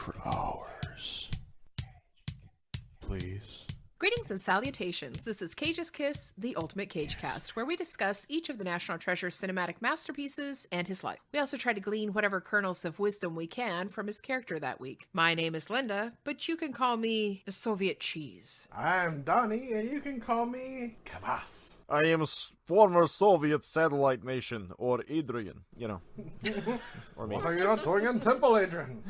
for hours. Please. Greetings and salutations. This is Cage's Kiss, the Ultimate Cage Cast, where we discuss each of the National Treasure's cinematic masterpieces and his life. We also try to glean whatever kernels of wisdom we can from his character that week. My name is Linda, but you can call me the Soviet Cheese. I'm Donnie, and you can call me Kvass. I am former Soviet satellite nation, or Adrian, you know. Or me. What are you not doing in Temple, Adrian?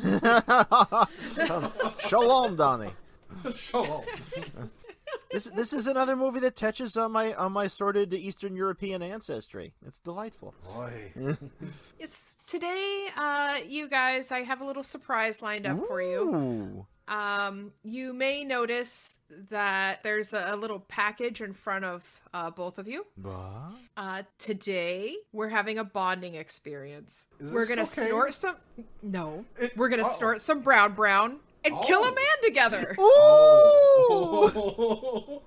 Shalom, Donnie. Shalom. This is another movie that touches on my sordid Eastern European ancestry. It's delightful. Boy. It's today, you guys, I have a little surprise lined up for you. Ooh. You may notice that there's a little package in front of both of you. What? Today, we're having a bonding experience. Is this We're gonna cocaine? snort some... No. We're gonna snort some brown and kill a man together. Ooh!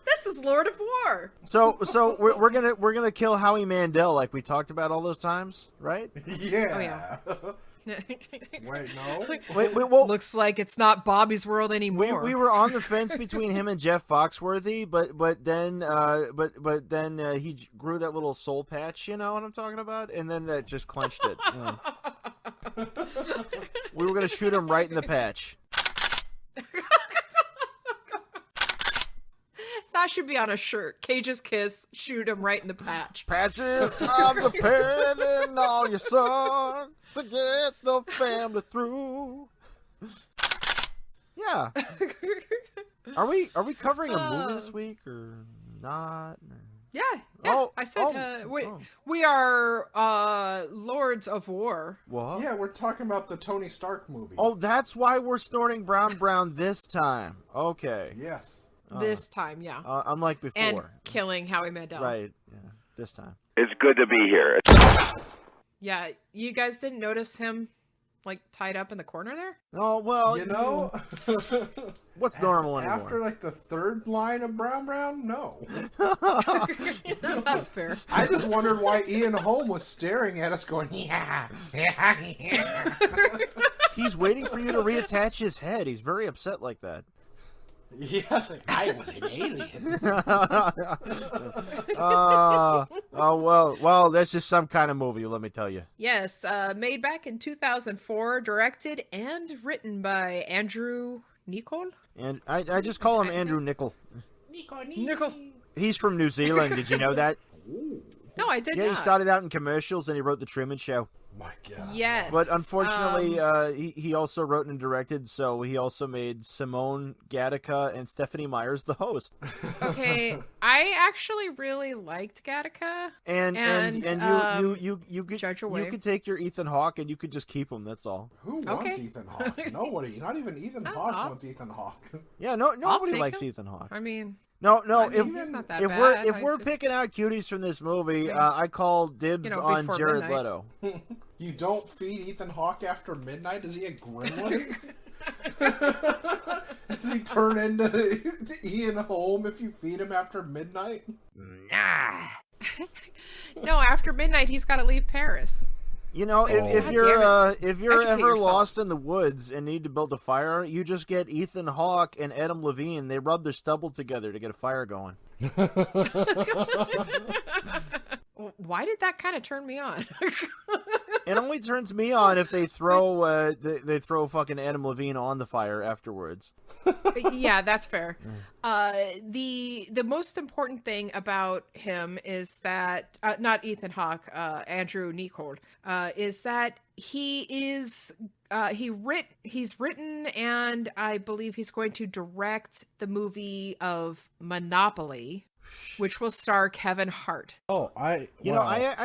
This is Lord of War. So we're gonna kill Howie Mandel like we talked about all those times, right? Yeah. Oh, yeah. Wait, no? Wait, well, Looks like it's not Bobby's world anymore. we were on the fence between him and Jeff Foxworthy, but then he grew that little soul patch, you know what I'm talking about, and then that just clenched it. Yeah. We were gonna shoot him right in the patch. That should be on a shirt. Cage's Kiss, shoot him right in the patch. Patches of the pen and all your son to get the family through. Yeah. Are we covering a movie this week or not? Yeah. Oh, I said oh. we are Lords of War. What? Yeah, we're talking about the Tony Stark movie. Oh, that's why we're snorting brown this time. Okay. Yes. This time, yeah. Unlike before. And killing Howie Mandel. Right. Yeah. This time. It's good to be here. Yeah, you guys didn't notice him, like, tied up in the corner there? Oh, well, You know, what's normal anymore? after like the third line of Brown, no. That's fair. I just wondered why Ian Holm was staring at us going, yeah. He's waiting for you to reattach his head. He's very upset like that. Yes, like, I was an alien. Well, that's just some kind of movie, let me tell you. Yes, made back in 2004, directed and written by Andrew Niccol. And I just call him Andrew Nicol. Niccol. He's from New Zealand. Did you know that? No, I did Yeah, not. he started out in commercials and he wrote The Truman Show. My God. Yes. But unfortunately, he also wrote and directed, so he also made Simone Gattaca and Stephanie Myers the host. Okay, I actually really liked Gattaca. And you could take your Ethan Hawke and you could just keep him. That's all. Who wants Okay. Ethan Hawke? Nobody. Not even Ethan Hawke wants Ethan Hawke. Yeah, nobody take likes him. Ethan Hawke. I mean, No. I mean, If he's not that if bad. we're picking out cuties from this movie, I call dibs on before Jared midnight. Leto. You don't feed Ethan Hawke after midnight? Is he a gremlin? Does he turn into Ian Holm if you feed him after midnight? Nah. no, after midnight, he's got to leave Paris. You know, if God you're damn if you're Educate ever yourself. lost in the woods and need to build a fire, you just get Ethan Hawke and Adam Levine. They rub their stubble together to get a fire going. Why did that kind of turn me on? It only turns me on if they throw they throw fucking Adam Levine on the fire afterwards. Yeah, that's fair. The most important thing about him is that not Ethan Hawke, Andrew Niccol, is that he's written and I believe he's going to direct the movie of Monopoly, which will star Kevin Hart. Oh, I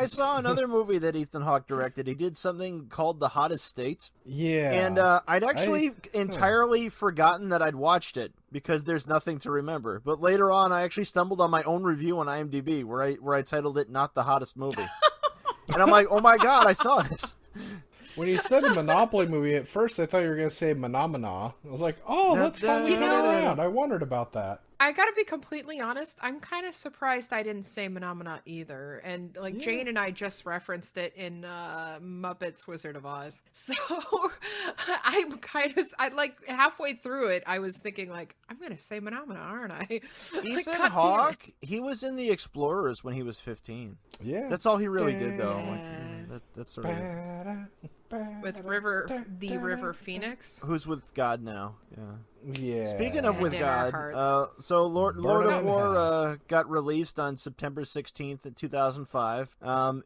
saw another movie that Ethan Hawke directed. He did something called The Hottest State. Yeah. And I'd actually entirely forgotten that I'd watched it because there's nothing to remember. But later on, I actually stumbled on my own review on IMDb where I titled it "Not the Hottest Movie," and I'm like, oh my god, I saw this. When you said the Monopoly movie, at first I thought you were going to say Menomina. I was like, oh, that's finally coming around. I wondered about that. I gotta be completely honest, I'm kind of surprised I didn't say Phenomena either. And like Jane and I just referenced it in Muppets Wizard of Oz. So I'm I like halfway through it, I was thinking like, I'm gonna say Phenomena, aren't I? Ethan Hawke, he was in The Explorers when he was 15. Yeah. That's all he really did, though. Like, that's sort of with River Phoenix, who's with God now. Yeah. Yeah. Speaking of with In our God, hearts. so Lord Burn of in War got released on September 16th, 2005.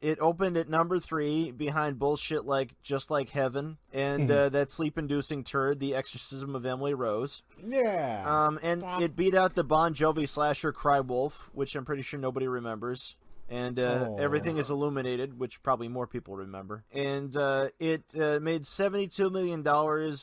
It opened at number 3 behind bullshit like Just Like Heaven and that sleep-inducing turd, The Exorcism of Emily Rose. Yeah. And it beat out the Bon Jovi slasher Cry Wolf, which I'm pretty sure nobody remembers. And Everything is Illuminated, which probably more people remember. And it made $72 million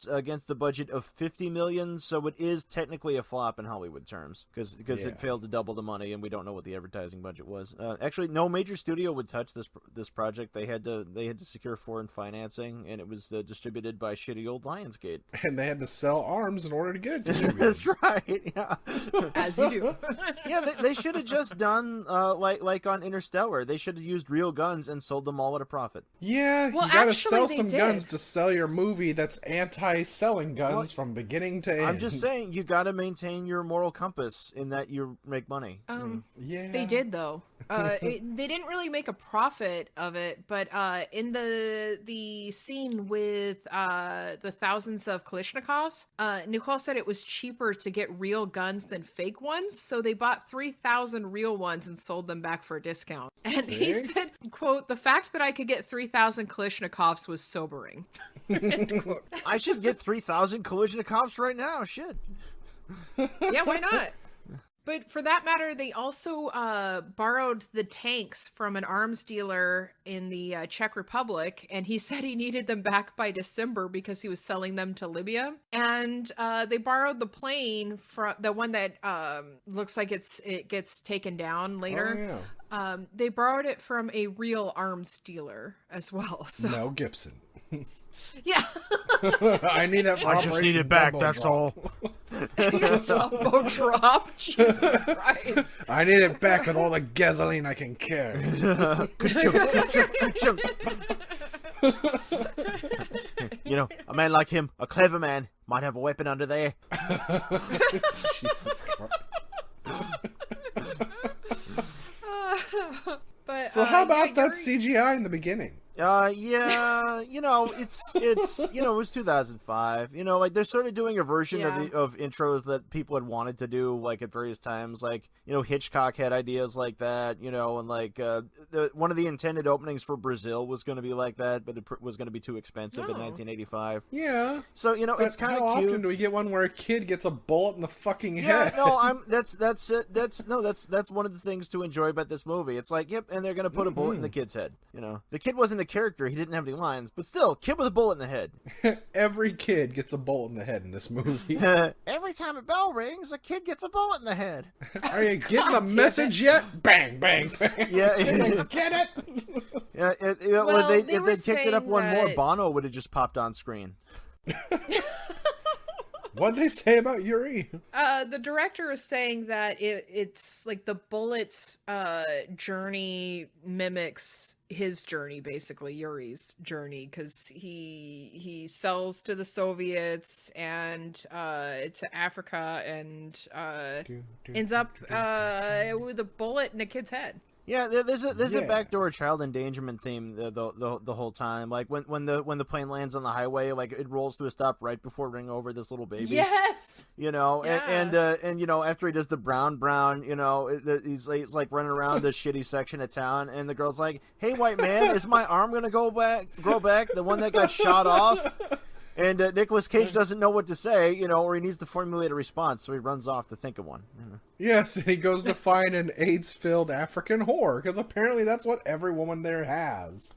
against the budget of $50 million, so it is technically a flop in Hollywood terms, because it failed to double the money, and we don't know what the advertising budget was. Actually, no major studio would touch this project. They had to secure foreign financing, and it was distributed by shitty old Lionsgate. And they had to sell arms in order to get it distributed. That's right. Yeah. as you do. Yeah, they should have just done like on Interstellar. They should have used real guns and sold them all at a profit. Yeah, Well, you gotta actually, sell they some did. guns to sell your movie that's anti-selling guns from beginning to end. I'm just saying, you got to maintain your moral compass in that you make money. Yeah. They did though. They didn't really make a profit of it, but in the scene with the thousands of Kalashnikovs, Nicole said it was cheaper to get real guns than fake ones, so they bought 3,000 real ones and sold them back for a discount. And he said, quote, "The fact that I could get 3,000 Kalashnikovs was sobering." End quote. I should get 3,000 Kalashnikovs right now. Shit. Yeah, why not? But for that matter, they also borrowed the tanks from an arms dealer in the Czech Republic, and he said he needed them back by December because he was selling them to Libya. And they borrowed the plane from the one that looks like it gets taken down later. Oh, yeah. They borrowed it from a real arms dealer as well. So Mel Gibson. yeah, I need that for I just need it back, Dumbo that's Drop. all. Dumbo drop. Jesus Christ. I need it back with all the gasoline I can carry. You know, a man like him, a clever man, might have a weapon under there. Jesus Christ. But So how about that Yuri- CGI in the beginning? Yeah, you know, it's you know, it was 2005. You know, like they're sort of doing a version of intros that people had wanted to do, like at various times. Like, you know, Hitchcock had ideas like that. You know, and like one of the intended openings for Brazil was going to be like that, but it was going to be too expensive in 1985. Yeah. So you know, But it's kind how of cute. often do we get one where a kid gets a bullet in the fucking Yeah, head? no, that's one of the things to enjoy about this movie. It's like, yep, and they're gonna put a bullet in the kid's head. You know, the kid wasn't a character; he didn't have any lines, but still, kid with a bullet in the head. Every kid gets a bullet in the head in this movie. Every time a bell rings, a kid gets a bullet in the head. Are you getting the message yet? Bang, bang, bang. Yeah, Get it? yeah. Well, If they they were picked it up saying one more, that- Bono would have just popped on screen. What'd they say about Yuri? The director is saying that it's like the bullet's journey mimics his journey, basically Yuri's journey, because he sells to the Soviets and to Africa and ends up with a bullet in a kid's head. Yeah, there's a Yeah. backdoor child endangerment theme the whole time. Like when the plane lands on the highway, like it rolls to a stop right before running over this little baby. Yes. You know, Yeah. and you know, after he does the brown, you know, he's like running around the shitty section of town, and the girl's like, "Hey, white man, is my arm gonna grow back? The one that got shot off?" And Nicolas Cage doesn't know what to say, you know, or he needs to formulate a response, so he runs off to think of one. You know. Yes, and he goes to find an AIDS-filled African whore, because apparently that's what every woman there has.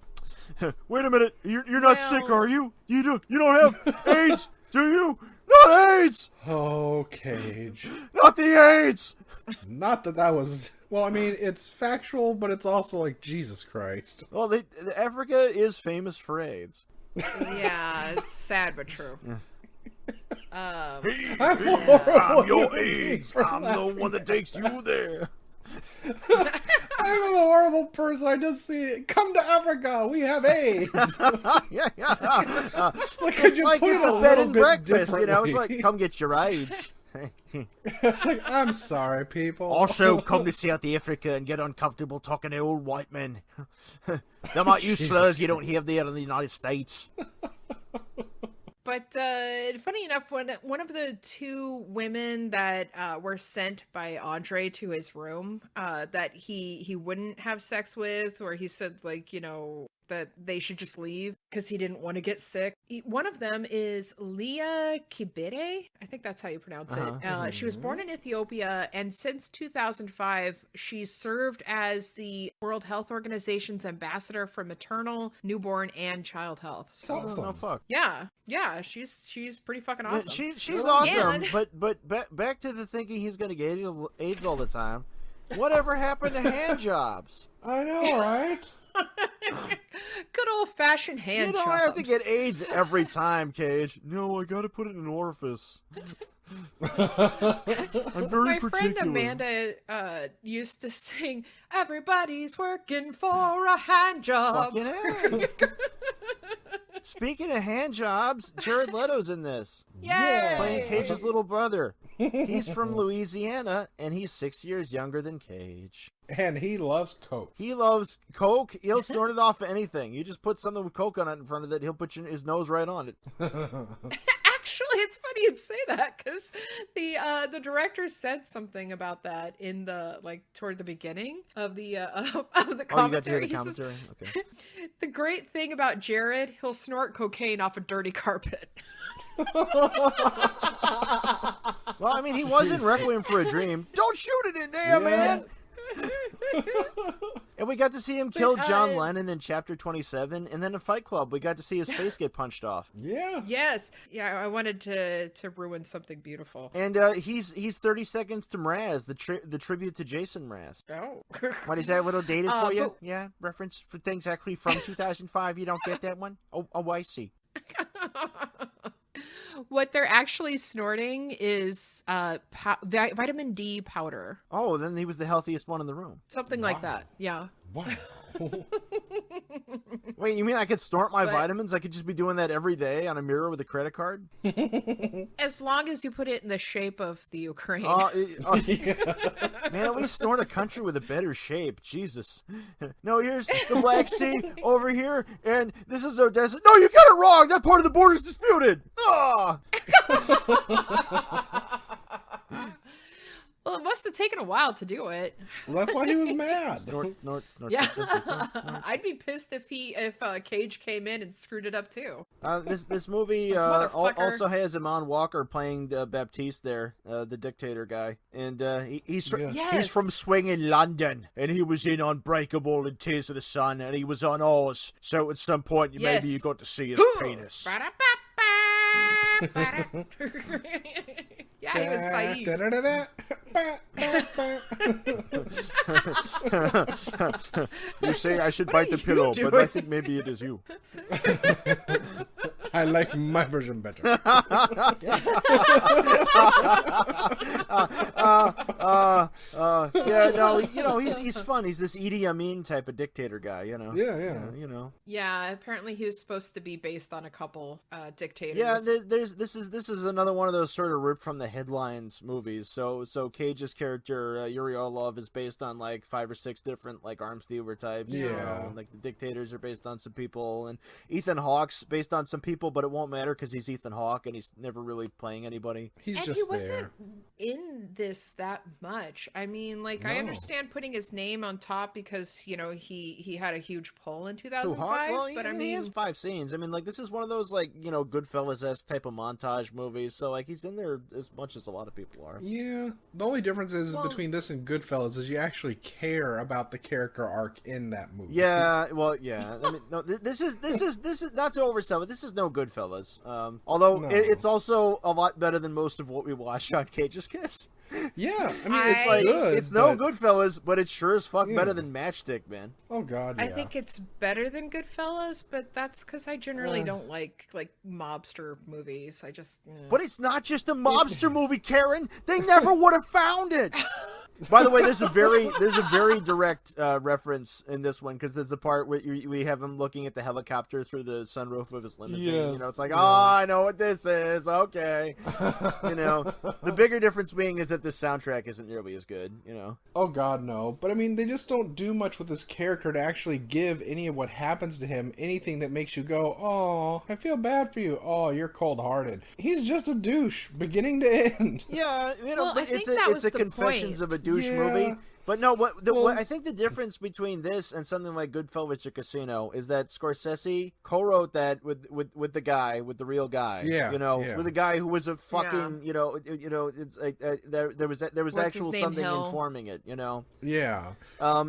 Wait a minute, you're not sick, Well- are you? You don't have AIDS, do you? Not AIDS, Oh, Cage. not the AIDS. Not that was... Well, I mean, it's factual, but it's also like, Jesus Christ. Well, Africa is famous for AIDS. Yeah, it's sad but true. I'm I'm your AIDS. I'm the one that takes you there. I'm a horrible person. I just see it. Come to Africa. We have AIDS. Yeah. It's like, It's you like put it's it a a bed little and bit breakfast, you know? It's differently. like, come get your AIDS. Like, I'm sorry, people. Also, come to South Africa and get uncomfortable talking to old white men. They might use slurs you don't hear there in the United States. But funny enough, one of the two women that were sent by Andre to his room that he wouldn't have sex with, or he said, like, you know, that they should just leave because he didn't want to get sick. One of them is Leah Kibere. I think that's how you pronounce it. She was born in Ethiopia, and since 2005, she's served as the World Health Organization's ambassador for maternal, newborn, and child health. So, Awesome. Oh, fuck. yeah, she's pretty fucking awesome. She's awesome, And- but back to the thinking he's going to get AIDS all the time. Whatever happened to hand jobs? I know, right? Good old-fashioned hand You don't jobs. have to get AIDS every time, Cage. No, I got to put it in an orifice. I'm very My particular. friend Amanda used to sing, "Everybody's working for a hand job." Fucking A. Speaking of hand jobs, Jared Leto's in this. Yay! Playing Cage's little brother. He's from Louisiana, and he's 6 years younger than Cage. And he loves Coke. He loves Coke. He'll snort it off of anything. You just put something with Coke on it in front of it, he'll put his nose right on it. Actually, it's funny you'd say that because the director said something about that in the toward the beginning of the commentary. Oh, you got to hear the He says, commentary? Okay. the great thing about Jared, he'll snort cocaine off a dirty carpet. Well, I mean, he was in Requiem for a Dream. Don't shoot it in there, man! And we got to see him kill John Lennon in Chapter 27, and then in Fight Club, we got to see his face get punched off. Yeah. Yes. Yeah, I wanted to ruin something beautiful. And he's 30 Seconds to Mraz, the tribute to Jason Mraz. Oh. What is that little dated for you? but- Yeah, reference for things actually from 2005. You don't get that one? Oh, I see. What they're actually snorting is vitamin D powder. Oh, then he was the healthiest one in the room. Something like that. Yeah. Wow. Wait, you mean I could snort my But- vitamins? I could just be doing that every day on a mirror with a credit card? As long as you put it in the shape of the Ukraine. Man, at least snort a country with a better shape. Jesus. No, here's the Black Sea over here, and this is Odessa. No, you got it wrong! That part of the border's disputed! Ah! Well, it must have taken a while to do it. Well, that's why he was mad. Snort. Yeah. I'd be pissed if Cage came in and screwed it up too. This movie Motherfucker. also has Amon Walker playing Baptiste there, the dictator guy, and he's Yes. he's from swinging London, and he was in Unbreakable and Tears of the Sun, and he was on Oz. So at some point, Yes. maybe you got to see his penis. Yeah, he was Saeed. You say I should bite the you pillow, but doing? I think maybe it is you. I like my version better. Yeah, no, he's fun. He's this Idi Amin type of dictator guy, you know. Yeah. You know. Yeah, apparently he was supposed to be based on a couple dictators. Yeah, this is another one of those sort of ripped from the headlines movies. So Cage's character Yuri Orlov is based on like 5 or 6 different like arms dealer types. Yeah. You know, and, like the dictators are based on some people, and Ethan Hawke's based on some people, but it won't matter because he's Ethan Hawke and he's never really playing anybody. He's And just he wasn't there. in this that much. I mean, I No. understand putting his name on top because, he had a huge pull in Who, 2005. Hawke? Well, but I he mean, has 5 scenes. I mean, like, this is one of those, like, Goodfellas-esque type of montage movies, so, like, he's in there as much as a lot of people are. Yeah. The only difference is Well- between this and Goodfellas is you actually care about the character arc in that movie. Yeah, well, yeah. I mean, no, this is not to oversell it. This is no no Goodfellas. Although No. it's also a lot better than most of what we watched on Cage's Kiss. Yeah, I mean, it's I- good. It's no but- Goodfellas, but it's sure as fuck Yeah. better than Matchstick, man. Oh God, yeah. I think it's better than Goodfellas, but that's because I generally don't like mobster movies. I just But it's not just a mobster movie, Karen. They never would have found it. By the way, there's a very direct reference in this one because there's the part where we have him looking at the helicopter through the sunroof of his limousine. Yes, You know, it's like, yeah. oh, I know what this is. Okay, you know, the bigger difference being is that the soundtrack isn't nearly as good. You know. Oh God, no. But I mean, they just don't do much with this character to actually give any of what happens to him anything that makes you go, oh, I feel bad for you. Oh, you're cold-hearted. He's just a douche, beginning to end. Yeah, you know, Well, but I think it's a, that it's was a the Confessions point. of a Douche Yeah. movie. But no, what Well- I think the difference between this and something like Goodfellas or Casino is that Scorsese co-wrote that with the real guy. Yeah, you know, yeah. with a guy who was a fucking, you know, it's like there was What's actual his name, something Hill? informing it. You know. Yeah.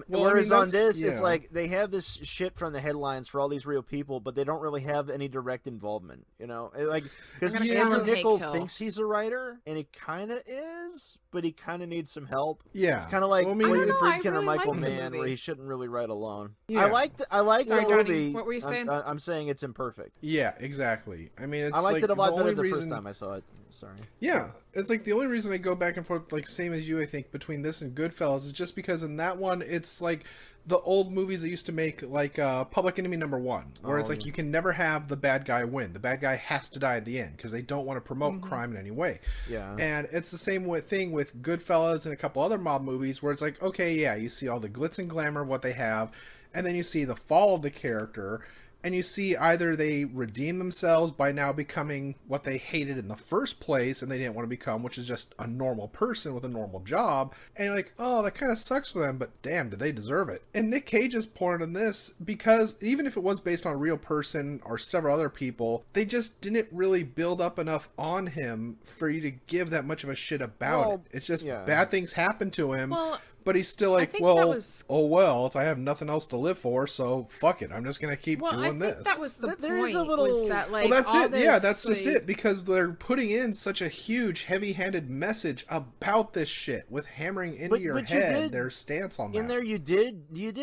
Whereas on that's- this, it's yeah. like they have this shit from the headlines for all these real people, but they don't really have any direct involvement. You know, like because I'm gonna call Andrew him Niccol Hank Hill. thinks he's a writer, and he kind of is, but he kind of needs some help. Yeah. It's kind of like Well, I mean, William I Friedkin or really Michael like the Mann, where movie. he shouldn't really write alone. Yeah. I like Sorry, the Donnie, movie. what were you saying? I'm saying it's imperfect. Yeah, exactly. I mean, it's I liked like it a lot the better only the reason... first time I saw it. Sorry. Yeah, it's like the only reason I go back and forth, like same as you, I think, between this and Goodfellas is just because in that one, it's like the old movies they used to make, like Public Enemy #1, where it's Oh, like yeah. you can never have the bad guy win. The bad guy has to die at the end because they don't want to promote crime in any way. Yeah. And it's the same thing with Goodfellas and a couple other mob movies where it's like, okay, yeah, you see all the glitz and glamour of what they have, and then you see the fall of the character, and you see either they redeem themselves by now becoming what they hated in the first place and they didn't want to become, which is just a normal person with a normal job, and you're like, oh, that kind of sucks for them, but damn, do they deserve it. And Nick Cage's point on this, because even if it was based on a real person or several other people, they just didn't really build up enough on him for you to give that much of a shit about Well, it. It's just yeah. bad things happen to him. Well, But he's still like, think that well, was- oh well, I have nothing else to live for, so fuck it. I'm just gonna keep well, I doing think this. that was the There point. is a little- Was that like Well, that's all it. This, Yeah, that's just like- it. Because they're putting in such a huge, heavy-handed message about this shit with hammering into But- your but you head did- their stance on In that. there, you did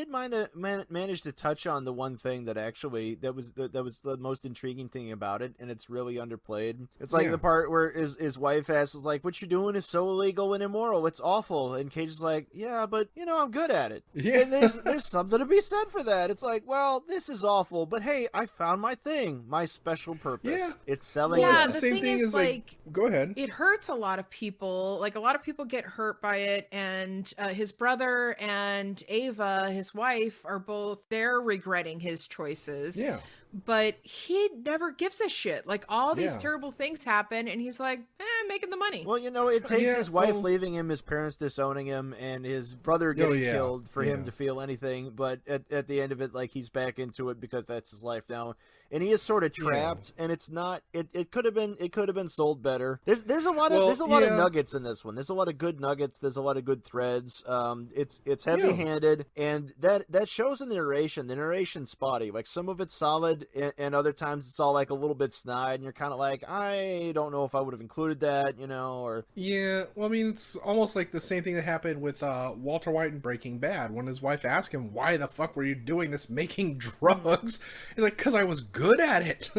manage to touch on the one thing that actually that was the most intriguing thing about it, and it's really underplayed. It's like Yeah. the part where his wife asks, is like, "What you're doing is so illegal and immoral. It's awful." And Cage is like, "Yeah, but you know, I'm good at it." Yeah. And there's something to be said for that. It's like, well, this is awful, but hey, I found my thing, my special purpose. Yeah. It's selling. Well, Yeah, it's the the same thing thing is, as like, go ahead. It hurts a lot of people. Like a lot of people get hurt by it, and his brother and Ava, his wife, are both they're regretting his choices. Yeah. But he never gives a shit. Like all these Yeah. terrible things happen, and he's like, making the money. Well, you know, it takes Yeah, his wife well- leaving him, his parents disowning him, and his brother getting yeah, killed for him yeah. to feel anything. But at the end of it, like, he's back into it because that's his life now, and he is sort of trapped. And it's not. It could have been sold better. There's a lot of yeah. nuggets in this one. There's a lot of good nuggets. There's a lot of good threads. It's heavy handed, and that shows in the narration. The narration's spotty. Like some of it's solid, and other times it's all like a little bit snide, and you're kind of like, I don't know if I would have included that, you know, or Yeah, well, I mean, it's almost like the same thing that happened with Walter White in Breaking Bad when his wife asked him, why the fuck were you doing this, making drugs? He's like, because I was good at it.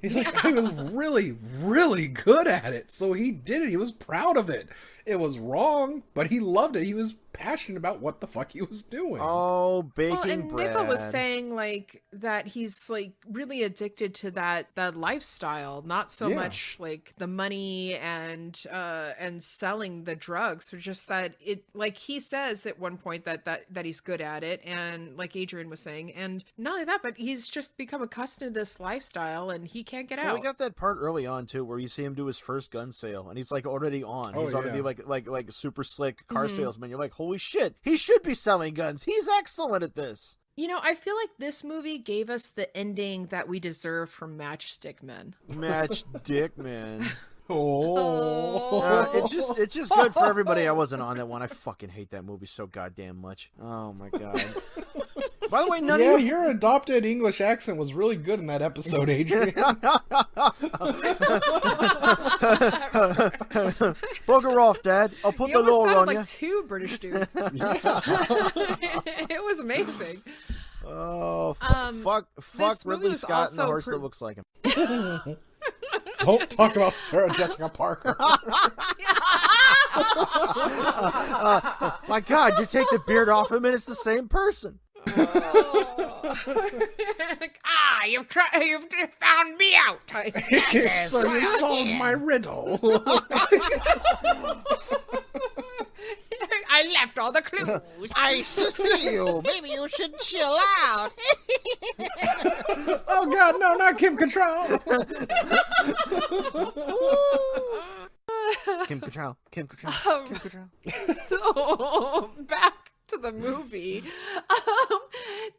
He's like, I was really, really good at it. So he did it. He was proud of it. It was wrong, but he loved it. He was passionate about what the fuck he was doing. oh, baking Well, and bread. Nico was saying like that he's like really addicted to that lifestyle, not so Yeah. much like the money and selling the drugs, or just that it like he says at one point that he's good at it, and like Adrian was saying, and not only that, but he's just become accustomed to this lifestyle and he can't get Well, out. we got that part early on too, where you see him do his first gun sale, and he's like already on. Oh, He's already yeah. like super slick car salesman. You're like, holy shit, he should be selling guns. He's excellent at this. You know, I feel like this movie gave us the ending that we deserved from Matchstick Men. Match dick man. Oh. It's just good for everybody. I wasn't on that one. I fucking hate that movie so goddamn much. Oh my god. By the way, none of you... your adopted English accent was really good in that episode, Adrian. Bugger off, Dad. I'll put the law on like you. two British dudes. It was amazing. Oh, fuck Ridley Scott and the horse that looks like him. Don't talk about Sarah Jessica Parker. My God, you take the beard off him and it's the same person. You've found me out. So you solved my riddle. I left all the clues. I still see you. Maybe you should chill out. Oh God, no, not Kim Cattrall. Kim Cattrall. So back to the movie.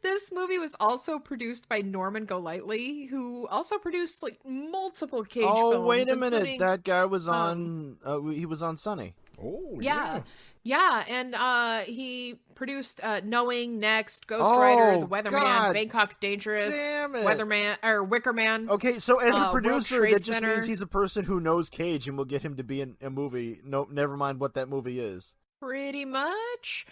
This movie was also produced by Norman Golightly, who also produced like multiple Cage films. Oh, wait a minute. That guy was on. He was on Sunny. Oh yeah, and he produced Knowing, Next, Ghost Rider, The Weatherman, God. Bangkok Dangerous, Damn it. Weatherman or Wicker Man. Okay, so as a World producer, Trade that just Center. means he's a person who knows Cage and will get him to be in a movie. No, never mind what that movie is. Pretty much.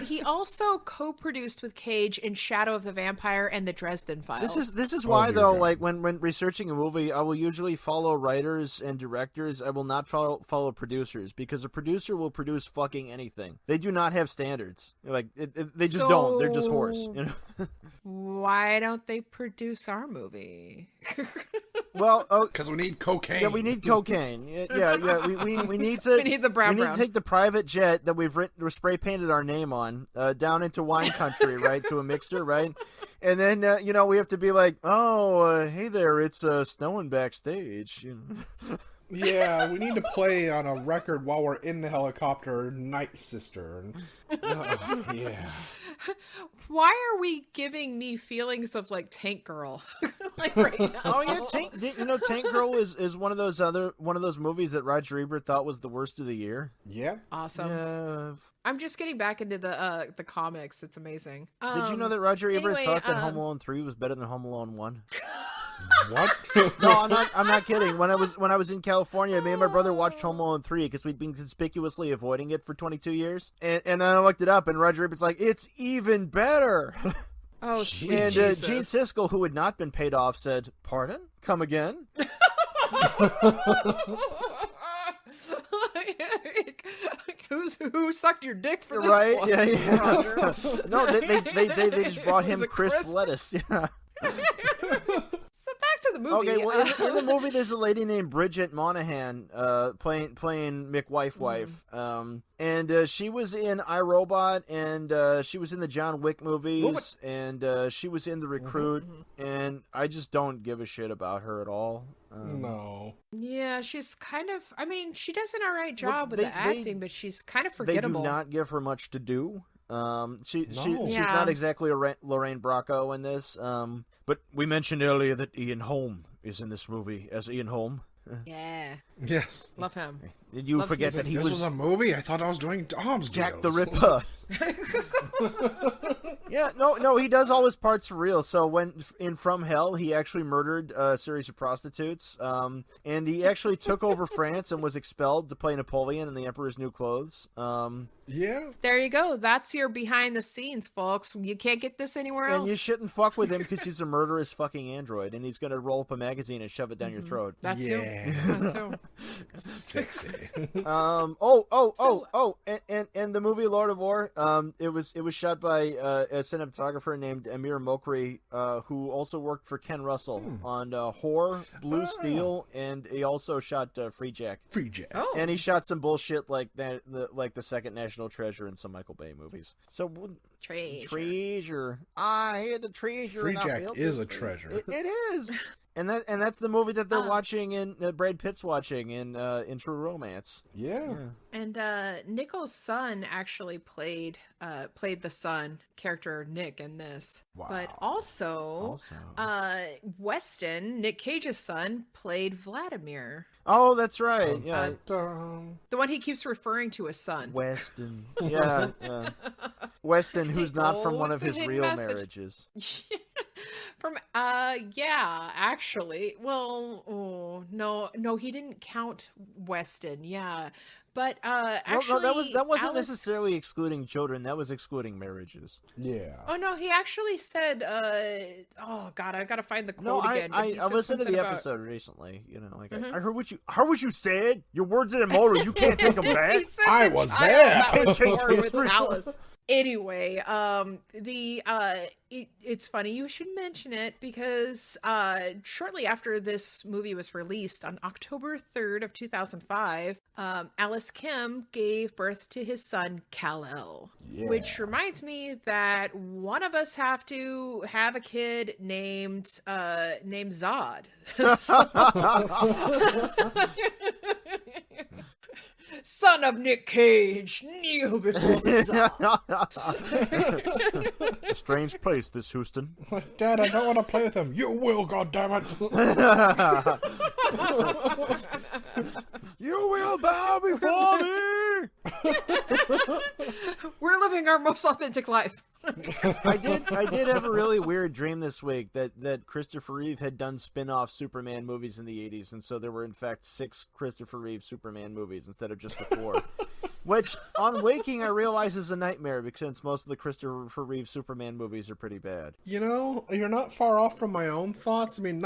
He also co-produced with Cage in Shadow of the Vampire and The Dresden Files. This is why though, God. like when researching a movie, I will usually follow writers and directors. I will not follow producers because a producer will produce fucking anything. They do not have standards. Like they just don't. They're just horse. You know. Why don't they produce our movie? Well, because we need cocaine. yeah, we need cocaine. Yeah. We need to. We need the brown. We need to take the private jet that we've spray painted our name on down into wine country, right, to a mixer, right, and then we have to be like, hey there, it's snowing backstage. You know? Yeah, we need to play on a record while we're in the helicopter, Night Sister. Yeah. Why are we giving me feelings of like Tank Girl, like right now? Oh yeah, Tank Girl is one of those movies that Roger Ebert thought was the worst of the year. Yeah. Awesome. Yeah. I'm just getting back into the comics. It's amazing. Did you know that Roger Ebert anyway, thought that Home Alone 3 was better than Home Alone 1? What? No, I'm not kidding. When I was in California, me and my brother watched Home Alone 3 because we'd been conspicuously avoiding it for 22 years. And then I looked it up, and Roger Ebert's like, it's even better. Oh, sweet And Jesus. Gene Siskel, who had not been paid off, said, "Pardon? Come again?" Who sucked your dick for this Right? one? Yeah. Roger? No, they just brought him Was it crisp lettuce. Yeah. So back to the movie. Okay, well, in the movie, there's a lady named Bridget Monahan playing Mick Wife. And she was in iRobot, and she was in the John Wick movies, and she was in The Recruit, and I just don't give a shit about her at all. No. Yeah, she's kind of. I mean, she does an alright job with they- the acting, but she's kind of They forgettable. do not give her much to do. She's Yeah. not exactly a Lorraine Bracco in this. But we mentioned earlier that Ian Holm is in this movie as Ian Holm. Yeah, Yes. love him. Did you Loves forget me. that he This was a movie? I thought I was doing Tom's Jack deals. the Ripper? Yeah, no, he does all his parts for real. So when in From Hell, he actually murdered a series of prostitutes, and he actually took over France and was expelled to play Napoleon in The Emperor's New Clothes. Yeah. There you go. That's your behind the scenes, folks. You can't get this anywhere And else. you shouldn't fuck with him because he's a murderous fuking android, and he's gonna roll up a magazine and shove it down your throat. That too. Yeah. That too. Sexy. And the movie Lord of War, it was shot by a cinematographer named Amir Mokri, who also worked for Ken Russell on Whore, Blue Steel, and he also shot Free Jack. Free Jack. Oh, And he shot some bullshit like that, like the Second National Treasure and some Michael Bay movies. So treasure. treasure, I had a treasure. Free and I Jack built is it. a treasure. It is. And that's the movie that they're watching in Brad Pitt's watching in True Romance. Yeah. And Nicole's son actually played the son character Nick in this. Wow. But also Weston, Nick Cage's son, played Vladimir. Oh, that's right. Yeah. The one he keeps referring to as son. Weston. Yeah. Weston, who's not from one of it's a his hidden real message. marriages. From yeah, actually. Well, no, he didn't count Weston. Yeah. But actually no, that wasn't Alice... necessarily excluding children. That was excluding marriages. Yeah. Oh no, he actually said oh god, I gotta find the quote again. I said listened to the about... episode recently, like I heard what you said. Your words in immortal, you can't take them back. I was there. With Alice. Anyway, it's funny you should mention it because shortly after this movie was released on October 3rd of 2005, Alice Kim gave birth to his son Kal-El, which reminds me that one of us have to have a kid named Zod. Son of Nick Cage, kneel before A strange place, this Houston. Dad, I don't want to play with him. You will, goddammit. You will bow before me. We're living our most authentic life. I did have a really weird dream this week that Christopher Reeve had done spin-off Superman movies in the 80s, and so there were in fact 6 Christopher Reeve Superman movies instead of just the 4. Which, on waking, I realize is a nightmare because since most of the Christopher Reeve Superman movies are pretty bad. You're not far off from my own thoughts. I mean,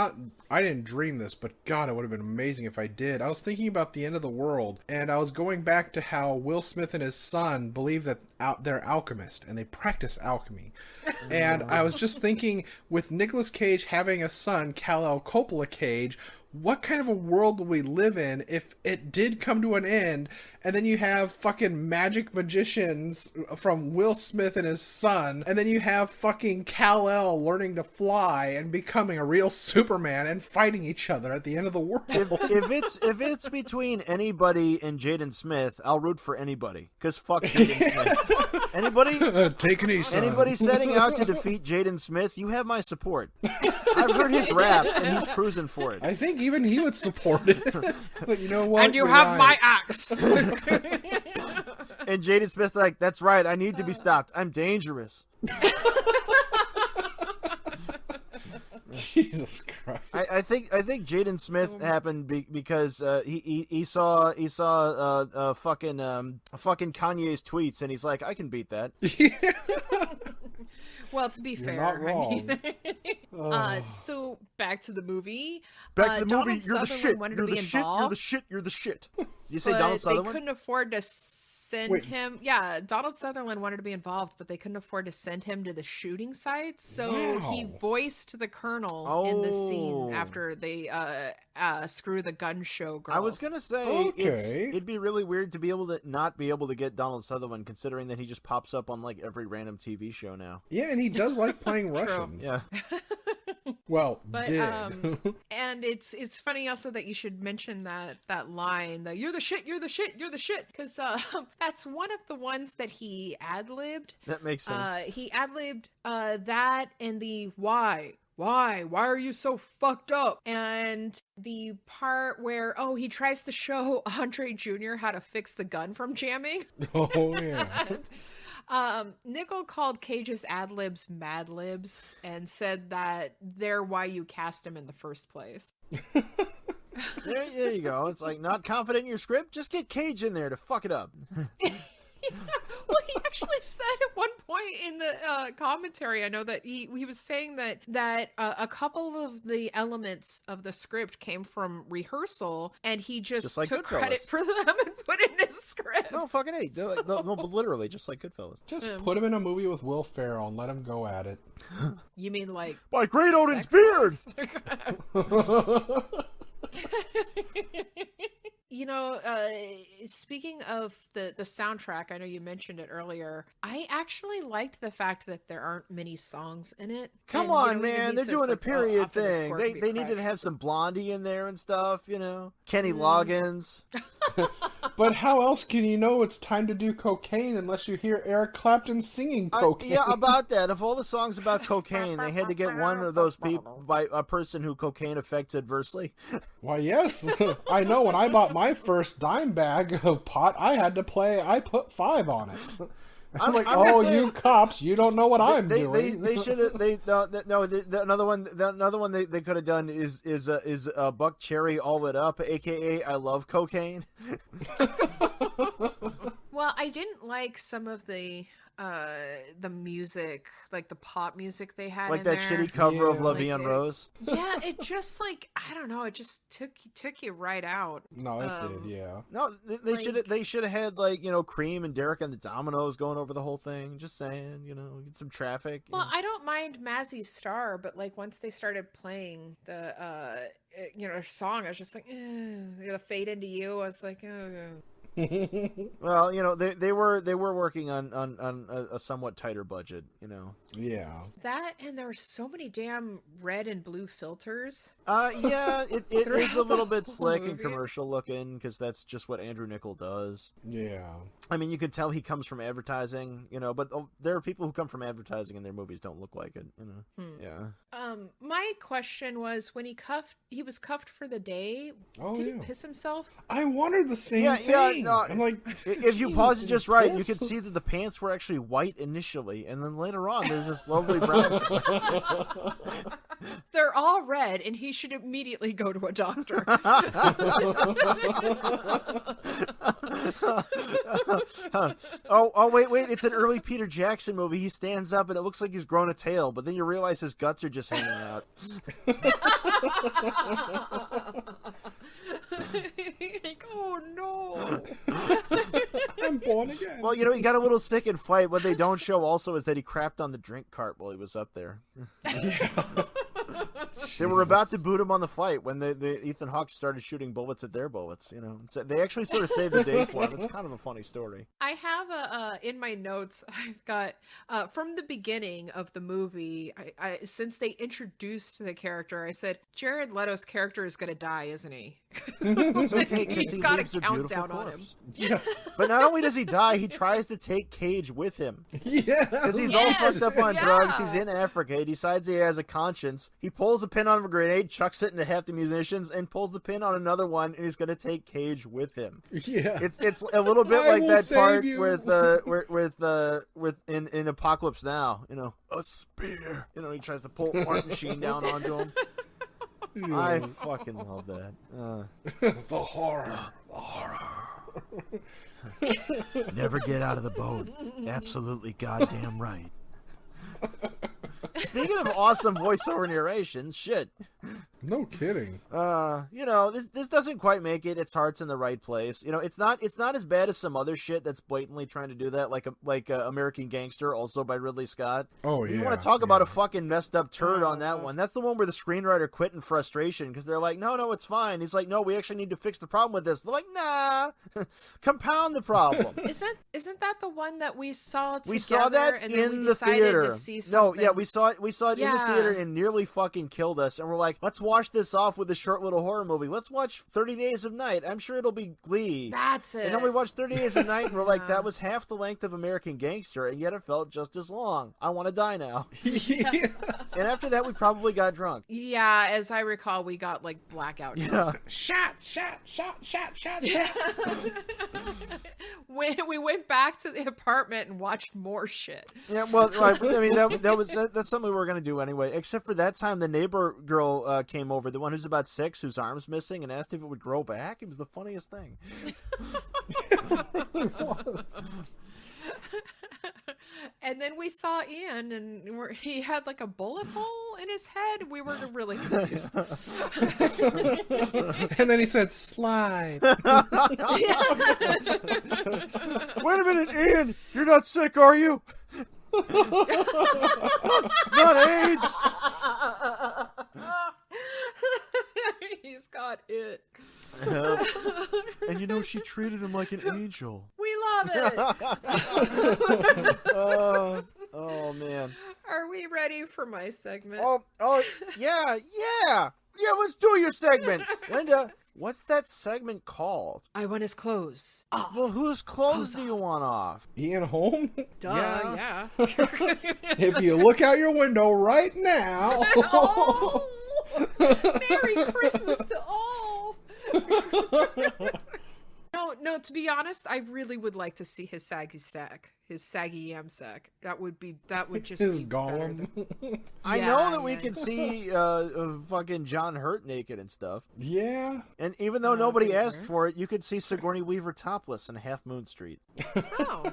I didn't dream this, but God, it would have been amazing if I did. I was thinking about the end of the world, and I was going back to how Will Smith and his son believe that they're alchemists, and they practice alchemy. And I was just thinking, with Nicolas Cage having a son, Kal-El Coppola Cage, what kind of a world will we live in if it did come to an end, and then you have fucking magic magicians from Will Smith and his son, and then you have fucking Kal-El learning to fly and becoming a real Superman and fighting each other at the end of the world. If it's between anybody and Jaden Smith, I'll root for anybody, because fuck Jaden Smith. Anybody? Take it easy, son. Anybody setting out to defeat Jaden Smith, you have my support. I've heard his raps, and he's cruising for it. I think even he would support it. But you know what? And you have my axe. And Jaden Smith's like, that's right, I need to be stopped. I'm dangerous. Jesus Christ! I think Jaden Smith happened because he saw fucking Kanye's tweets, and he's like, I can beat that. Well, to be You're fair, not wrong. I mean, so back to the movie. Back to the Donald movie. You're the Sutherland shit. wanted You're to the be shit. involved, You're the shit. You're the shit. You say but Donald they Sutherland? couldn't afford to send him. Yeah, Donald Sutherland wanted to be involved, but they couldn't afford to send him to the shooting site. So he voiced the Colonel in the scene after they screw the gun show girls. I was gonna say it'd be really weird to be able to not be able to get Donald Sutherland, considering that he just pops up on like every random TV show now. Yeah, and he does like playing Russians. Yeah. Well, but did. And it's funny also that you should mention that line, that you're the shit, because that's one of the ones that he ad-libbed. That makes sense. He ad-libbed that and the why are you so fucked up, and the part where he tries to show Andre Jr. how to fix the gun from jamming. Oh yeah. Nickel called Cage's ad-libs Mad Libs and said that they're why you cast him in the first place. There you go. It's like, not confident in your script? Just get Cage in there to fuck it up. Well, he actually said at one point in the commentary, I know that he was saying that a couple of the elements of the script came from rehearsal, and he just like took Goodfellas. credit for them and put it in his script. No, fucking A. No, but literally, just like Goodfellas. Just put him in a movie with Will Ferrell and let him go at it. You mean like by Great Odin's Sex beard? speaking of the soundtrack, I know you mentioned it earlier. I actually liked the fact that there aren't many songs in it. Come And, on, even man. he They're says, doing a like, period often the thing. score They can be they needed to crushed. have some Blondie in there and stuff, Kenny Loggins. But how else can you know it's time to do cocaine unless you hear Eric Clapton singing cocaine? Yeah, about that. Of all the songs about cocaine, they had to get one of those people by a person who cocaine affects adversely. Why, yes. I know when I bought my first dime bag of pot, I put 5 on it. I'm like, I'm just saying, you cops, you don't know what I'm doing. They should have. Another one they could have done is Buck Cherry All It Up, aka I Love Cocaine. Well, I didn't like some of the music, like the pop music they had, Like in that there. shitty cover of Yeah. La Vie en Rose. Yeah, it just I don't know, it just took you right out. No, it did, yeah. No, they should have had Cream and Derek and the Dominoes going over the whole thing. Just saying, get some traffic. Well, I don't mind Mazzy Star, but once they started playing the song, I was just like, the Fade Into You. I was like, oh. Well, they were working on a somewhat tighter budget, Yeah. That, and there were so many damn red and blue filters. Yeah, it is a little bit the slick and movie. commercial looking because that's just what Andrew Niccol does. Yeah. I mean, you can tell he comes from advertising, but there are people who come from advertising and their movies don't look like it, Yeah. My question was, when he was cuffed for the day, did he piss himself? I wondered the same thing. Yeah, no, I'm like, if you pause it just right, you piss? could see that the pants were actually white initially, and then later on, there's this lovely brown. They're all red, and he should immediately go to a doctor. Oh, wait, it's an early Peter Jackson movie. He stands up, and it looks like he's grown a tail, but then you realize his guts are just hanging out. Oh no! I'm born again. Well, he got a little sick in flight. What they don't show also is that he crapped on the drink cart while he was up there. They were about to boot him on the flight when the Ethan Hawke started shooting bullets at their bullets. So they actually sort of saved the day for him. It's kind of a funny story. I have in my notes, I've got from the beginning of the movie. I since they introduced the character, I said Jared Leto's character is going to die, isn't he? It's okay, 'cause He's he got a leaves a beautiful countdown on him. corpse. Yeah. But not only does he die, he tries to take Cage with him. Yeah. Because he's Yes, all fucked up on yeah. drugs. He's in Africa. He decides he has a conscience. He pulls a pin on a grenade, chucks it into half the musicians, and pulls the pin on another one, and he's going to take Cage with him. Yeah. It's a little bit I like will that save part you. with in Apocalypse Now. A spear. He tries to pull Martin Sheen down onto him. I fucking love that. The horror. Never get out of the boat. Absolutely goddamn right. Speaking of awesome voiceover narrations, shit. No kidding. This doesn't quite make it. Its heart's in the right place. It's not as bad as some other shit that's blatantly trying to do that, like American Gangster, also by Ridley Scott. Oh, yeah. You want to talk about a fucking messed up turd on that one? That's the one where the screenwriter quit in frustration because they're like, no, it's fine. He's like, no, we actually need to fix the problem with this. They're like, nah, compound the problem. Isn't that the one that we saw together? We saw that and then in we the decided theater. To see something? No, yeah, we saw it in the Yeah. theater and it nearly fucking killed us. And we're like, let's wash this off with a short little horror movie. Let's watch 30 Days of Night. I'm sure it'll be Glee. That's it. And then we watched 30 Days of Night and we're like, that was half the length of American Gangster, and yet it felt just as long. I want to die now. Yeah. And after that, we probably got drunk. Yeah, as I recall, we got blackout. Yeah. Shot. When we went back to the apartment and watched more shit. Yeah, well, I mean, that's something we were going to do anyway, except for that time the neighbor girl came over, the one who's about 6, whose arm's missing, and asked if it would grow back. It was the funniest thing. And then we saw Ian, and he had a bullet hole in his head. We were really confused. And then he said, slide. Wait a minute, Ian! You're not sick, are you? Not AIDS! He's got it. And you know, she treated him like an angel. We love it. Oh man. Are we ready for my segment? Yeah. Let's do your segment, Linda. What's that segment called? I want his clothes. Well, whose clothes do you want off? Ian Holm? Duh, yeah. If you look out your window right now. Oh! Merry Christmas to all. No, to be honest, I really would like to see his saggy sack. His saggy yam sack. That would just His be golem. I know that we can see fucking John Hurt naked and stuff. Yeah. And even though nobody asked for it, you could see Sigourney Weaver topless in Half Moon Street. Oh.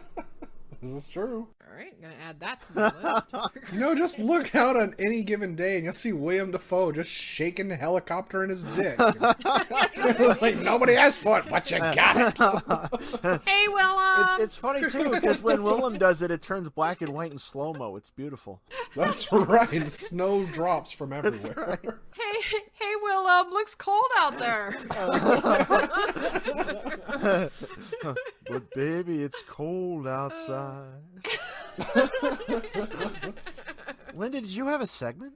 This is true. All right, I'm gonna add that to my list. Just look out on any given day and you'll see William Dafoe just shaking the helicopter in his dick. Like, nobody asked for it, but you got it. Hey, Willem! It's funny, too, because when Willem does it, it turns black and white in slow-mo. It's beautiful. That's right. Snow drops from everywhere. Right. Hey, Willem! Looks cold out there. But baby, it's cold outside. Linda, did you have a segment?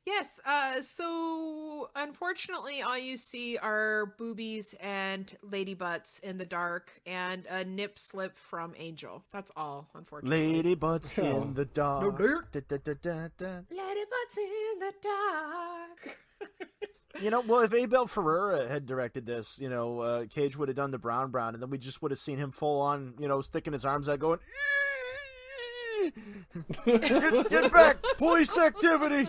Yes. So unfortunately, all you see are boobies and lady butts in the dark and a nip slip from Angel. That's all, unfortunately. Lady butts in the dark. No dirt. Lady butts in the dark. Well, if Abel Ferreira had directed this, Cage would have done the brown, and then we just would have seen him full on, sticking his arms out going, get back, police activity.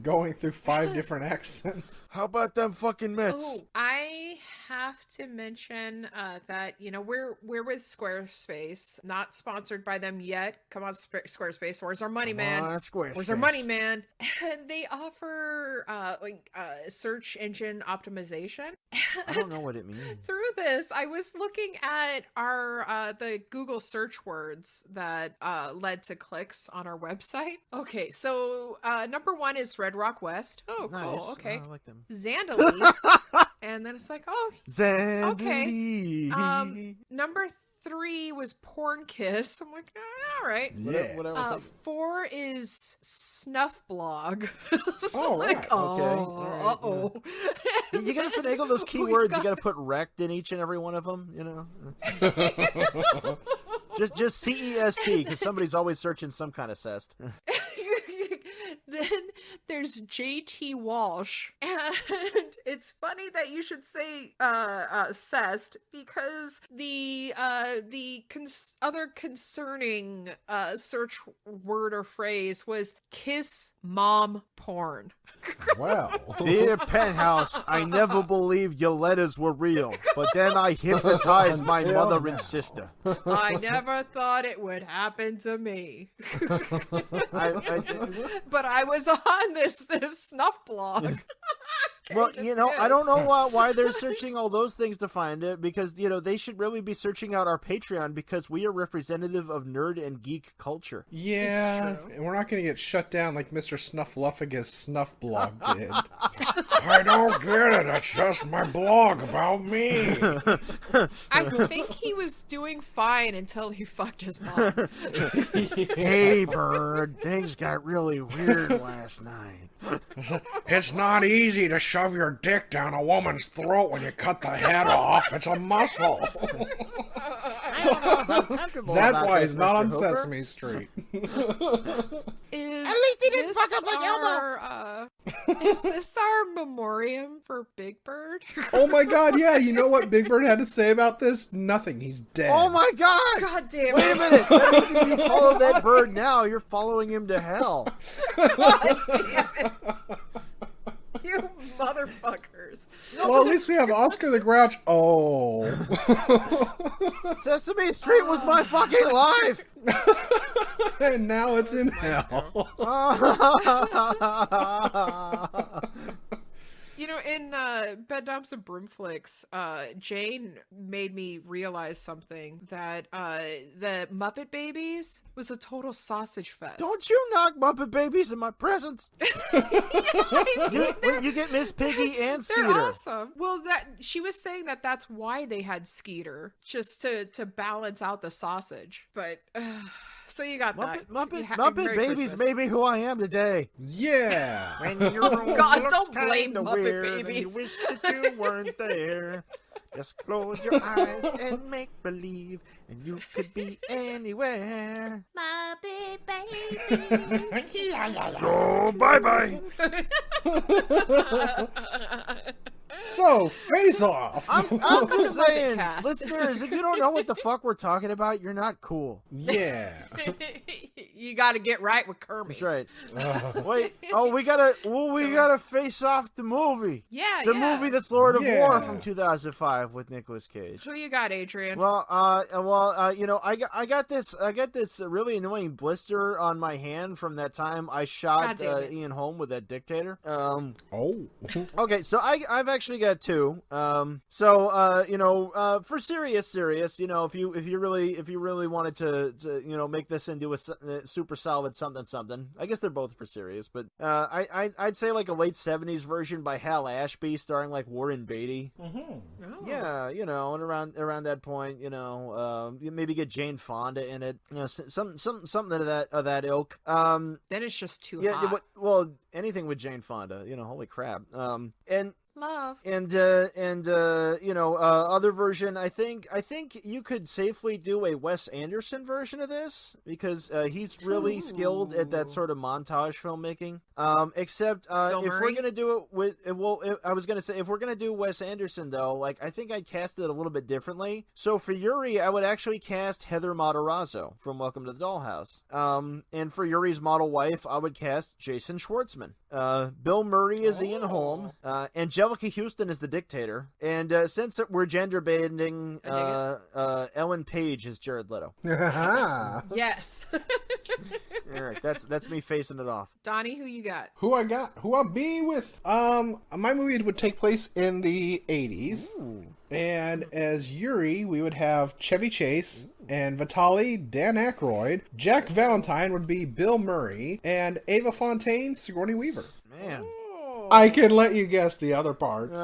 Going through 5 different accents. How about them fucking Mets? Oh, I have to mention that we're with Squarespace, not sponsored by them yet. Come on, Squarespace, where's our money, man? Squarespace. Where's our money, man? And they offer search engine optimization. I don't know what it means. Through this, I was looking at our the Google search words that led to clicks on our website. Okay, so number 1 is Red Rock West. Oh, Nice. cool. Okay. I like them. Zandali. And then it's like, oh, Zandali. okay. Number 3 was Porn Kiss. I'm like, all right. Yeah. Whatever. 4 is Snuff Blog. Oh, right. Okay. All right, Uh-oh. You gotta finagle those keywords. You gotta put wrecked in each and every one of them, Just CEST, because somebody's always searching some kind of cest. Then there's JT Walsh, and it's funny that you should say cest, because the other concerning search word or phrase was kiss mom porn. Wow. Dear Penthouse, I never believed your letters were real, but then I hypnotized my mother and sister. I never thought it would happen to me. But I was on this snuff blog. Well, I don't know why they're searching all those things to find it, because, they should really be searching out our Patreon, because we are representative of nerd and geek culture. Yeah, and we're not going to get shut down like Mr. Snuffleupagus Snuff Blog did. I don't get it. It's just my blog about me. I think he was doing fine until he fucked his mom. Hey, Bird, things got really weird last night. It's not easy to shove your dick down a woman's throat when you cut the head off. It's a muscle. That's why he's not on Sesame Street. At least he didn't fuck up like Elmo. Is this our memoriam for Big Bird? Oh my god, yeah. You know what Big Bird had to say about this? Nothing. He's dead. Oh my god! God damn it. Wait a minute. That means if you follow that bird now, you're following him to hell. God damn it. You motherfuckers. Well, at least we have Oscar the Grouch. Oh. Sesame Street was my fucking life! And now it's in hell. You know, in Bedknobs and Broomflicks, Jane made me realize something, that the Muppet Babies was a total sausage fest. Don't you knock Muppet Babies in my presence. You get Miss Piggy and Skeeter. They're awesome. Well, she was saying that's why they had Skeeter, just to balance out the sausage. But so you got that. Muppet Babies Christmas. made me who I am today. Yeah. When your room God, looks don't blame kinda Muppet weird and Babies. you wish that you weren't there. Just close your eyes and make believe, and you could be anywhere. Muppet Babies. Oh, bye-bye. So, Face Off. I'm just Muppet saying, cast. listeners, if you don't know what the fuck we're talking about, you're not cool. Yeah. You got to get right with Kermit. That's right. Wait, we gotta face off the movie. Yeah, The movie that's Lord of Yeah. War from 2005 with Nicolas Cage. Who you got, Adrian? Well, you know, I got this really annoying blister on my hand from that time I shot God damn it. Ian Holm with that dictator. Oh. Okay, so I've actually got two. You know, for serious, you know, if you really wanted to you know, make this into a super solid something. I guess they're both for serious, but I'd say like a late 70s version by Hal Ashby starring like Warren Beatty. Oh. Yeah, you know, and around that point, you know, you maybe get Jane Fonda in it, you know, something of that ilk. Then it's just too Yeah, hot. well, anything with Jane Fonda, you know, holy crap. And Love. you know, other version, I think you could safely do a Wes Anderson version of this, because he's really skilled at that sort of montage filmmaking. Except if we're gonna do it with, I was gonna say, if we're gonna do Wes Anderson though, like, I think I'd cast it a little bit differently. So for Yuri, I would actually cast Heather Matarazzo from Welcome to the Dollhouse. And for Yuri's model wife, I would cast Jason Schwartzman. Bill Murray is Ian Holm. Angelica Houston is the dictator. And since we're gender bending, Ellen Page is Jared Leto. Yes. All right, that's me facing it off. Donnie, who you got? Who I be with? My movie would take place in the 80s. Ooh. And as Yuri, we would have Chevy Chase, and Vitali, Dan Aykroyd. Jack Valentine would be Bill Murray, and Ava Fontaine, Sigourney Weaver. Man. I can let you guess the other parts.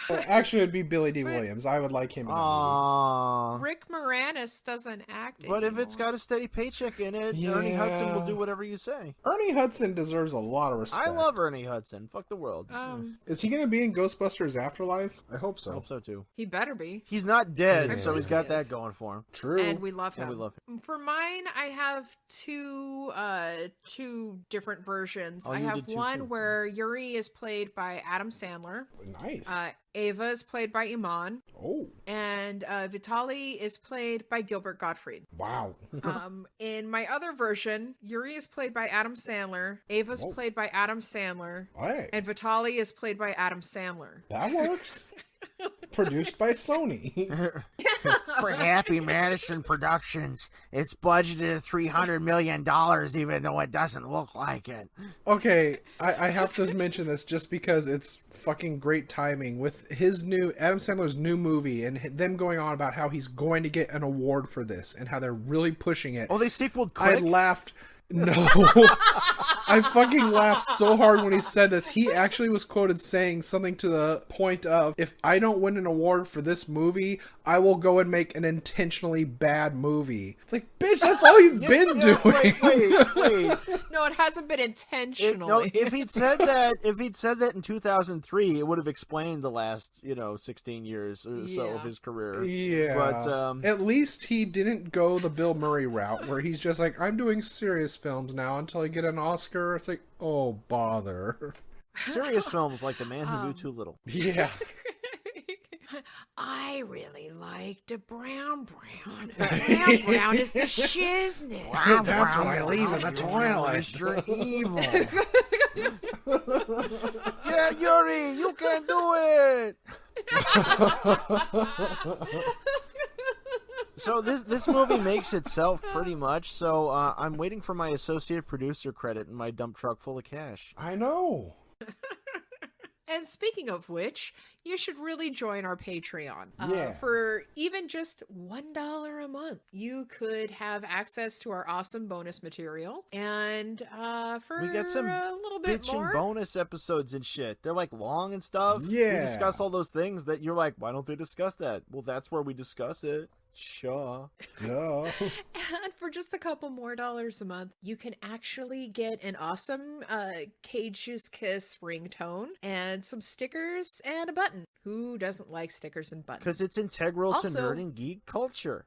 Actually, it'd be Billy D. Williams. I would like him in the movie. Aww. Rick Moranis doesn't act But if it's anymore. got a steady paycheck in it, Ernie Hudson will do whatever you say. Ernie Hudson deserves a lot of respect. I love Ernie Hudson. Fuck the world. Is he going to be in Ghostbusters Afterlife? I hope so. I hope so too. He better be. He's not dead, I so he's believe got he that is. going for him. True. And we love him. And we love him. For mine, I have two different versions. Oh, I you have did two, one too. where Yuri is played by Adam Sandler. Nice. Ava is played by Iman. Oh, And Vitali is played by Gilbert Gottfried. wow. In my other version, Yuri is played by Adam Sandler. Ava's Whoa. played by Adam Sandler. Hey, And Vitali is played by Adam Sandler. that works. Produced by Sony. For Happy Madison Productions, it's budgeted $300 million, even though it doesn't look like it. Okay, I have to mention this just because it's fucking great timing with his new Adam Sandler's new movie and them going on about how he's going to get an award for this and how they're really pushing it. Oh, they sequeled I Click? laughed. No. I fucking laughed so hard when he said this. He actually was quoted saying something to the point of, if I don't win an award for this movie, I will go and make an intentionally bad movie. It's like, bitch, that's all you've been doing. Wait. No, it hasn't been intentionally. If he'd said that in 2003, it would have explained the last, 16 years or so of his career. Yeah. But at least he didn't go the Bill Murray route where he's just like, I'm doing serious films now until I get an Oscar. It's like, oh, bother. serious films like The Man Who Knew Too Little. Yeah. I really liked a brown. Brown is the shiznit. That's what I leave in the toilet. Mr. Evil. Yeah, Yuri, you can do it. So this movie makes itself pretty much. So I'm waiting for my associate producer credit in my dump truck full of cash. I know. And speaking of which, you should really join our Patreon. Yeah. For even just $1 a month, you could have access to our awesome bonus material. And for We got some a little bit bitchin' more, bonus episodes and shit. They're like long and stuff. Yeah. We discuss all those things that you're like, why don't they discuss that? Well, that's where we discuss it. Sure. Duh. and for just a couple more dollars a month, you can actually get an awesome Cage's Kiss ringtone and some stickers and a button. Who doesn't like stickers and buttons? Because it's integral to Also- nerd and geek culture.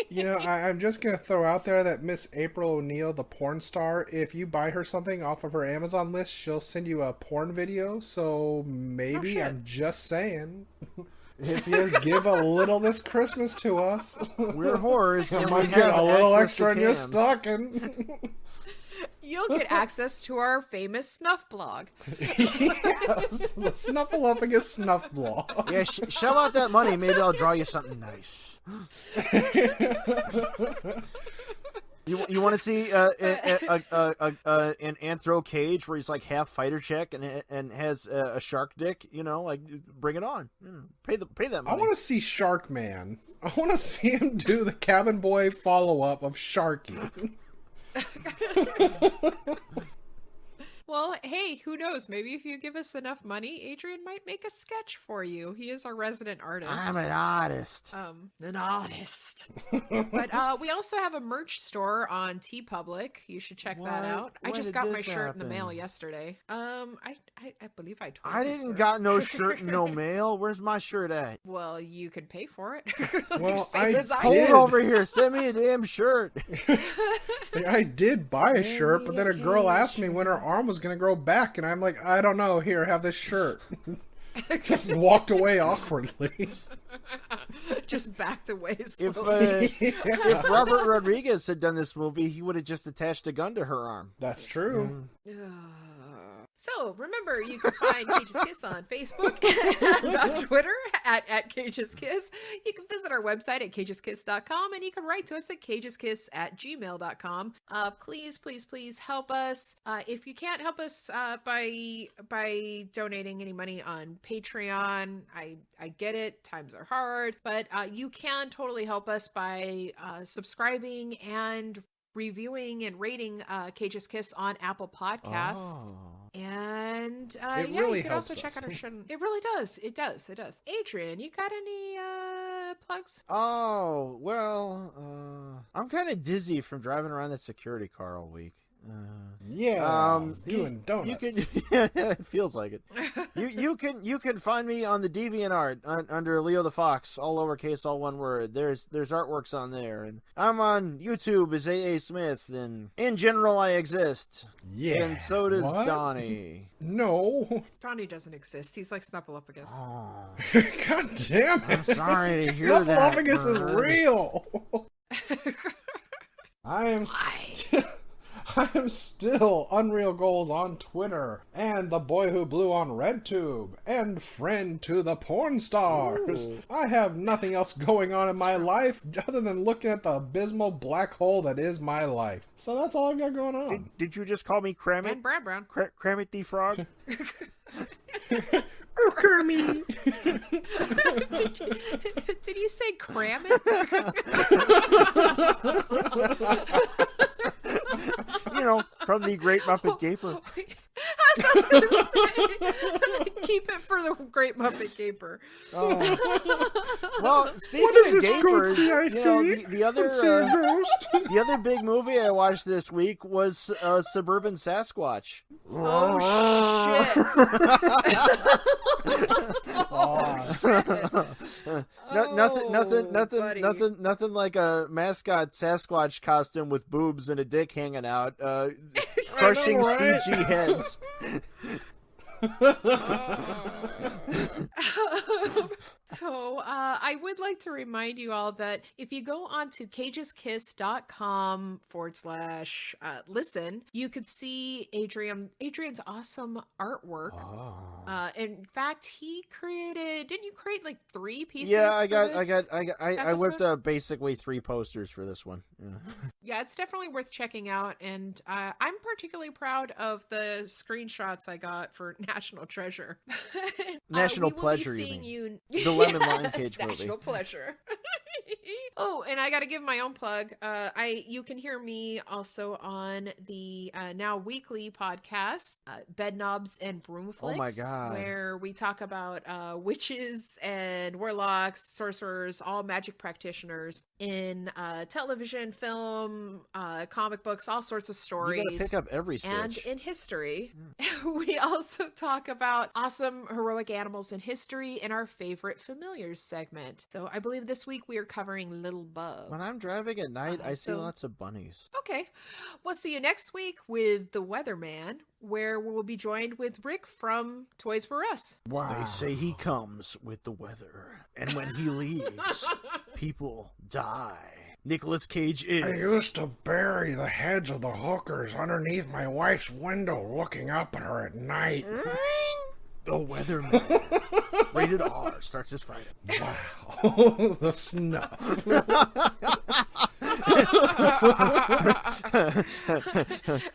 You know, I'm just going to throw out there that Miss April O'Neil, the porn star, if you buy her something off of her Amazon list, she'll send you a porn video. So maybe, shit. I'm just saying, if you give a little this Christmas to us, We're whores, you and we might get have a little access extra to in your cams. stocking. You'll get access to our famous snuff blog. Yes, the Snuffleupagus Snuff Blog. Yeah, shell out that money. Maybe I'll draw you something nice. You want to see an Anthro Cage where he's like half fighter chick and has a shark dick? You know, like bring it on. Pay that money. I want to see Shark Man. I want to see him do the Cabin Boy follow-up of Sharky. Well, hey, who knows? Maybe if you give us enough money, Adrian might make a sketch for you. He is our resident artist. I'm an artist. An artist. But we also have a merch store on TeePublic. You should check that out. I When just did got my this shirt in the mail happen? yesterday. I believe I told I you, didn't sir. got no shirt and no mail. Where's my shirt at? Well, you could pay for it. Well, Same I as I Hold did. did. over here. Send me a damn shirt. I did buy a Send shirt, me but a then a girl cage. asked me when her arm was going to grow back, and I'm like, I don't know. Here, have this shirt. Just walked away awkwardly. Just backed away If slowly. if Robert Rodriguez had done this movie, he would have just attached a gun to her arm. That's true. So, remember, you can find Cage's Kiss on Facebook and on Twitter at Cage's Kiss. You can visit our website at cageskiss.com, and you can write to us at cageskiss@gmail.com. Please help us. If you can't help us by donating any money on Patreon, I get it. Times are hard. But you can totally help us by subscribing and reviewing and rating Cage's Kiss on Apple Podcasts. Oh. And It yeah, really you can also helps check out us. our show. It really does. It does. Adrian, you got any plugs? Oh, well, I'm kind of dizzy from driving around that security car all week. Yeah, doing donuts. You can, yeah, it feels like it. You can find me on the DeviantArt under Leo the Fox, all lowercase, all one word. There's artworks on there, and I'm on YouTube as AA Smith, and in general I exist. Yeah, And so does what? Donnie. No. Donnie doesn't exist. He's like Snuffleupagus. Oh, God damn it. I'm sorry to hear that. Snuffleupagus is Vern. real. I am still Unreal Goals on Twitter, and the boy who blew on RedTube, and friend to the porn stars. Ooh. I have nothing else going on in my life other than looking at the abysmal black hole that is my life. So that's all I've got going on. Did you just call me Kramit? And Brad Brown. Kramit the Frog? Oh, Kermit! Did you say cram it? You know, from the Great Muppet Gaper. I was gonna say, keep it for the Great Muppet Gaper. Oh. Well, speaking What is of this gapers, goatee I you know, see? the other See a ghost? the other big movie I watched this week was Suburban Sasquatch. Oh shit! Nothing like a mascot Sasquatch costume with boobs and a dick hanging out, crushing right? CG heads. So I would like to remind you all that if you go on to cageskiss.com/listen, you could see Adrian's awesome artwork. Oh. In fact, didn't you create like 3 pieces? Yeah, I whipped basically 3 posters for this one. Yeah. Yeah, it's definitely worth checking out, and I'm particularly proud of the screenshots I got for National Treasure. National we will Pleasure, be you seeing mean. you. The Lemon Lion Yes, Cage movie. National Pleasure. Oh, and I got to give my own plug. You can hear me also on the now weekly podcast, Bed Knobs and Broomflicks. Oh my God. Where we talk about witches and warlocks, sorcerers, all magic practitioners in television, film, comic books, all sorts of stories. You gotta pick up every stitch. And in history. We also talk about awesome heroic animals in history in our favorite familiars segment. So I believe this week we are covering Little Bub. When I'm driving at night, I see lots of bunnies. Okay. We'll see you next week with The Weatherman, where we'll be joined with Rick from Toys R Us. Wow. They say he comes with the weather, and when he leaves, people die. Nicolas Cage is... I used to bury the heads of the hookers underneath my wife's window looking up at her at night. The Weatherman. Rated R. Starts this Friday. Wow. The snuff.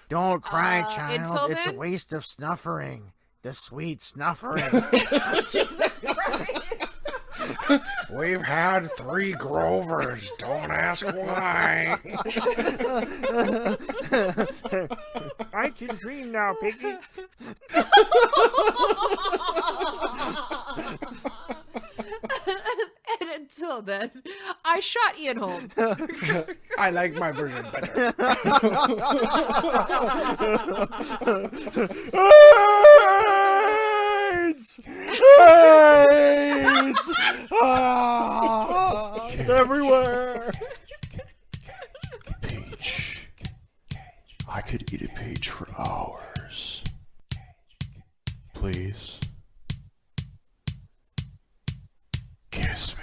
Don't cry, child. until It's a then- waste of snuffering. The sweet snuffering. Jesus Christ. We've had 3 Grovers. Don't ask why. I can dream now, Piggy. And until then, I shot Ian Holm. I like my version better. AIDS! AIDS! Ah, it's everywhere. Peach. I could eat a peach for hours. Please. Kiss me.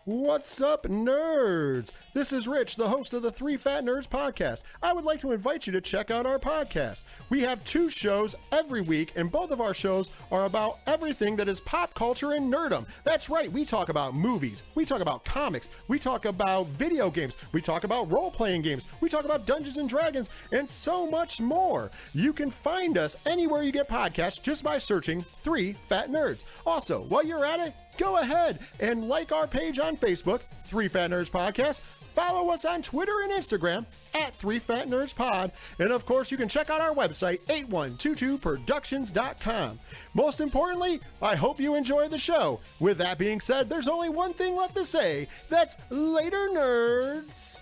What's up, nerds? This is Rich, the host of the 3 Fat Nerds podcast. I would like to invite you to check out our podcast. We have 2 shows every week, and both of our shows are about everything that is pop culture and nerdom. That's right, we talk about movies, we talk about comics, we talk about video games, we talk about role-playing games, we talk about Dungeons and Dragons, and so much more. You can find us anywhere you get podcasts just by searching 3 Fat Nerds. Also, while you're at it, go ahead and like our page on Facebook, 3 Fat Nerds Podcast. Follow us on Twitter and Instagram at 3 Fat Nerds Pod. And of course, you can check out our website, 8122productions.com. Most importantly, I hope you enjoy the show. With that being said, there's only one thing left to say. That's later, nerds.